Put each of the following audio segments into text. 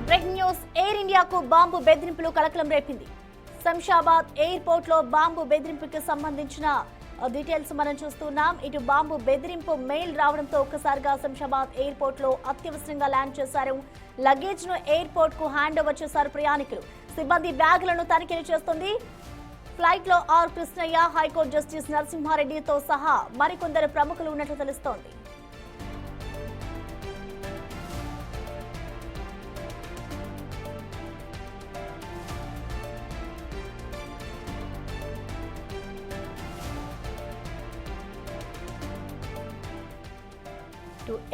Breaking news air ఇండియాకు bomb బెదిరింపులు కలకలం రేపింది. శంషాబాద్ ఎయిర్పోర్ట్ లో బాంబు బెదిరింపుకి సంబంధించిన డీటెయిల్స్ మనం చూస్తున్నాం. ఇటు బాంబు బెదిరింపు మెయిల్ రావడంతో ఒక్కసారిగా శంషాబాద్ ఎయిర్పోర్ట్ లో అత్యవసరంగా ల్యాండ్ చేశారు. లగేజ్ ను ఎయిర్పోర్ట్ కు హ్యాండ్ ఓవర్ చేశారు ప్రయాణికులు. సిబ్బంది బ్యాగులను తనిఖీలు చేస్తుంది. ఫ్లైట్ లో ఆర్ కృష్ణయ్య, హైకోర్టు జస్టిస్ నరసింహారెడ్డితో సహా మరికొందరు ప్రముఖులు ఉన్నట్లు తెలుస్తోంది.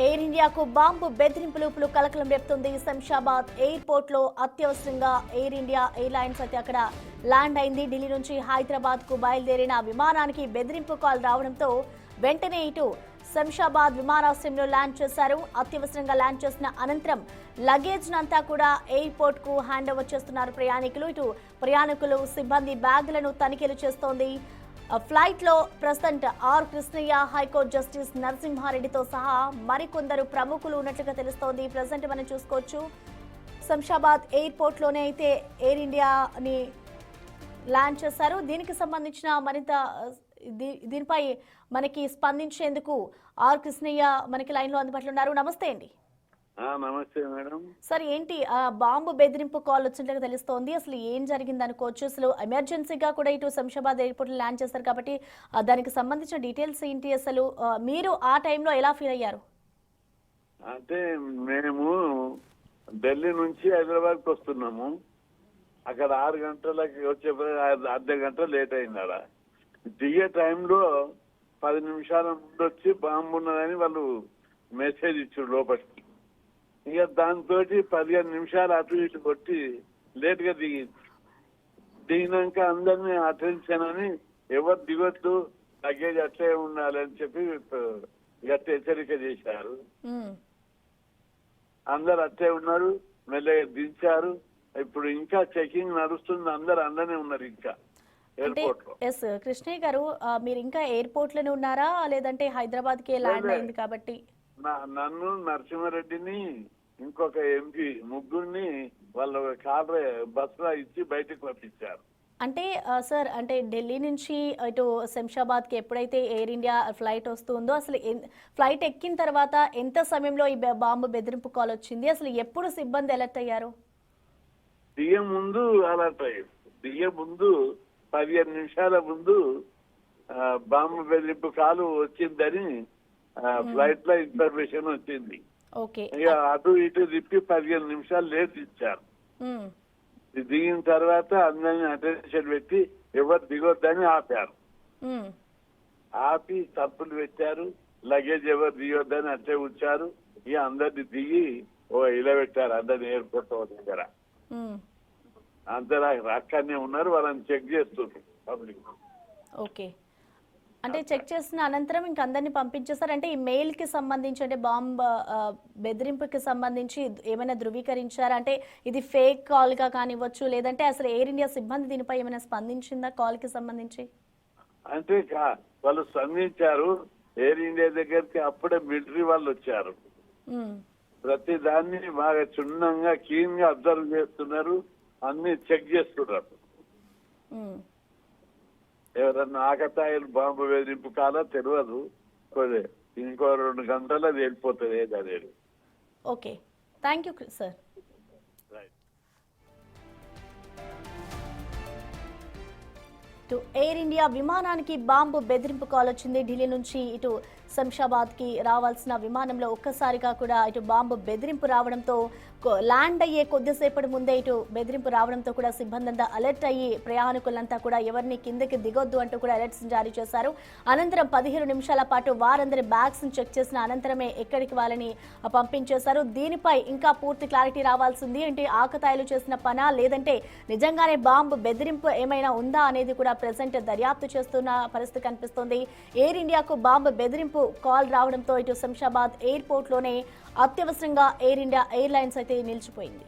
ఎయిర్ ఇండియాకు బాంబు బెదిరింపులు కలకలం రేపుతుంది. శంషాబాద్ ఎయిర్పోర్ట్ లో అత్యవసరంగా ఎయిర్ ఇండియా ఎయిర్లైన్స్ అయితే అక్కడ ల్యాండ్ అయింది. ఢిల్లీ నుంచి హైదరాబాద్ కు బయలుదేరిన విమానానికి బెదిరింపు కాల్ రావడంతో వెంటనే ఇటు శంషాబాద్ విమానాశ్రయంలో ల్యాండ్ చేశారు. అత్యవసరంగా ల్యాండ్ చేసిన అనంతరం లగేజ్ నంతా కూడా ఎయిర్పోర్ట్ కు హ్యాండ్ ఓవర్ చేస్తున్నారు ప్రయాణికులు. ఇటు ప్రయాణికులు సిబ్బంది బ్యాగులను తనిఖీలు చేస్తోంది. ఫ్లైట్ లో ప్రస్తుతం ఆర్ కృష్ణయ్య, హైకోర్టు జస్టిస్ నరసింహారెడ్డితో సహా మరికొందరు ప్రముఖులు ఉన్నట్లుగా తెలుస్తోంది. ప్రజెంట్ మనం చూసుకోవచ్చు శంషాబాద్ ఎయిర్పోర్ట్ లోనే అయితే ఎయిర్ ఇండియాని ల్యాండ్ చేశారు. దీనికి సంబంధించిన మరింత దీనిపై మనకి స్పందించేందుకు ఆర్ కృష్ణయ్య మనకి లైన్ లో అందుబాటులో ఉన్నారు. నమస్తే అండి. నమస్తే మేడం. సార్, ఏంటి బాంబు బెదిరింపు కాల్ వచ్చినట్లుగా తెలుస్తోంది. అసలు ఏం జరిగింది అనుకోవచ్చు? అసలు ఎమర్జెన్సీగా కూడా ఇటు శంషాబాద్ ఎయిర్పోర్ట్ ల్యాండ్ చేస్తారు కాబట్టి దానికి సంబంధించిన డీటెయిల్స్ ఏంటి? అసలు మీరు ఆ టైంలో ఎలా ఫీల్ అయ్యారు? అంటే మేము ఢిల్లీ నుంచి హైదరాబాద్కి వస్తున్నాము. అక్కడ 6 గంటలకి వచ్చే అర్ధ గంట లేట్ అయింది. అక్కడ దిగే టైంలో 10 నిమిషాల ముందు వచ్చి బాంబు ఉన్నదని వాళ్ళు మెసేజ్ ఇచ్చారు లోపలికి. ఇక దాంతో 15 నిమిషాలు అటు ఇటు కొట్టి లేట్ గా దిగినాక అందరినీ అటెన్షన్ అని ఎవరు దిగొద్దు, లగేజ్ అట్లే ఉండాలని చెప్పి గట్టి హెచ్చరిక చేశారు. అందరు అట్లే ఉన్నారు, మెల్లగా దించారు. ఇప్పుడు ఇంకా చెకింగ్ నడుస్తుంది. అందరు అందనే ఉన్నారు ఇంకా ఎయిర్పోర్ట్ లో. ఎస్ కృష్ణయ్య గారు, మీరు ఇంకా ఎయిర్పోర్ట్ లోనే ఉన్నారా లేదంటే హైదరాబాద్ కి ల్యాండ్ అయింది కాబట్టి? నన్ను, నరసింహారెడ్డిని, ఇంకొక ఎంపీ ముగ్గురిని వాళ్ళ కార్ బస్ లో ఇచ్చి బయటకు పంపించారు. అంటే సార్, అంటే ఢిల్లీ నుంచి ఇటు శంషాబాద్ కి ఎప్పుడైతే ఎయిర్ ఇండియా ఫ్లైట్ వస్తుందో అసలు ఫ్లైట్ ఎక్కిన తర్వాత ఎంత సమయంలో ఈ బాంబు బెదిరింపు కాల్ వచ్చింది? అసలు ఎప్పుడు సిబ్బంది అలర్ట్ అయ్యారు? దిగే ముందు అలర్ట్ అయ్యారు. దిగే ముందు 15 నిమిషాల ముందు బాంబు బెదిరింపు కాలు వచ్చిందని ఫ్లైట్ లో ఇన్ఫర్మేషన్ వచ్చింది. ఇక అటు ఇటు తిప్పి 15 నిమిషాలు లేట్ ఇచ్చారు. దిగిన తర్వాత అందరినీ అటెన్షన్ పెట్టి ఎవరు దిగొద్దని ఆపారు. ఆపి తప్పులు పెట్టారు. లగేజ్ ఎవరు దిగొద్దని అట్లే ఉంచారు. ఇక అందరిని దిగి ఇలా పెట్టారు. అందరిని ఎయిర్పోర్ట్ దగ్గర అందరూ అక్కడనే ఉన్నారు. వాళ్ళని చెక్ చేస్తున్నారు పబ్లిక్. ఓకే, అంటే చెక్ చేసిన అనంతరం ఇంక అందరినీ పంపించేస్తారు. అంటే ఈ మెయిల్ కి సంబంధించి, అంటే బాంబ్ బెదిరింపుకి సంబంధించి ఏమైనా ధృవీకరించారా? అంటే ఇది ఫేక్ కాల్ గా కానివ్వచ్చు, లేదంటే అసలు ఎయిర్ ఇండియా సిబ్బంది దీనిపై ఏమైనా స్పందించిందా కాల్ కి సంబంధించి? అంటే వాళ్ళు స్పందించారు. ఎయిర్ ఇండియా దగ్గరికి అప్పుడే మిలిటరీ వాళ్ళు వచ్చారు. ప్రతి దాన్ని బాగా క్షుణ్ణంగా క్లీన్ గా అబ్జర్వ్ చేస్తున్నారు. అన్ని చెక్ చేస్తున్నారు. ఎవరన్నా ఆకతాయిలు బాంబు బెదిరింపు కాలా తెలియదు. ఇంకో 2 గంటల్లో వెళ్ళిపోతుంది ఏదనేది. Okay, thank you sir. Air India విమానానికి బాంబు బెదిరింపు కాల్ వచ్చింది. ఢిల్లీ నుంచి ఇటు శంషాబాద్ కి రావాల్సిన విమానంలో ఒక్కసారిగా కూడా ఇటు బాంబు బెదిరింపు రావడంతో ల్యాండ్ అయ్యే కొద్దిసేపటి ముందే ఇటు బెదిరింపు రావడంతో కూడా సిబ్బంది అంతా అలర్ట్ అయ్యి ప్రయాణికులంతా కూడా ఎవరిని కిందకి దిగొద్దు అంటూ కూడా అలర్ట్స్ జారీ చేశారు. అనంతరం 15 నిమిషాల పాటు వారందరి బ్యాగ్స్ చెక్ చేసిన అనంతరమే ఎక్కడికి వాళ్ళని పంపించేశారు. దీనిపై ఇంకా పూర్తి క్లారిటీ రావాల్సింది. అంటే ఆకతాయిలు చేసిన పనా, లేదంటే నిజంగానే బాంబు బెదిరింపు ఏమైనా ఉందా అనేది కూడా ప్రెసెంట్ దర్యాప్తు చేస్తున్న పరిస్థితి కనిపిస్తోంది. ఎయిర్ ఇండియాకు బాంబు బెదిరింపు కాల్ రావడంతో ఇటు శంషాబాద్ ఎయిర్పోర్ట్ లోనే అత్యవసరంగా ఎయిర్ ఇండియా ఎయిర్లైన్స్ అయితే నిలిచిపోయింది.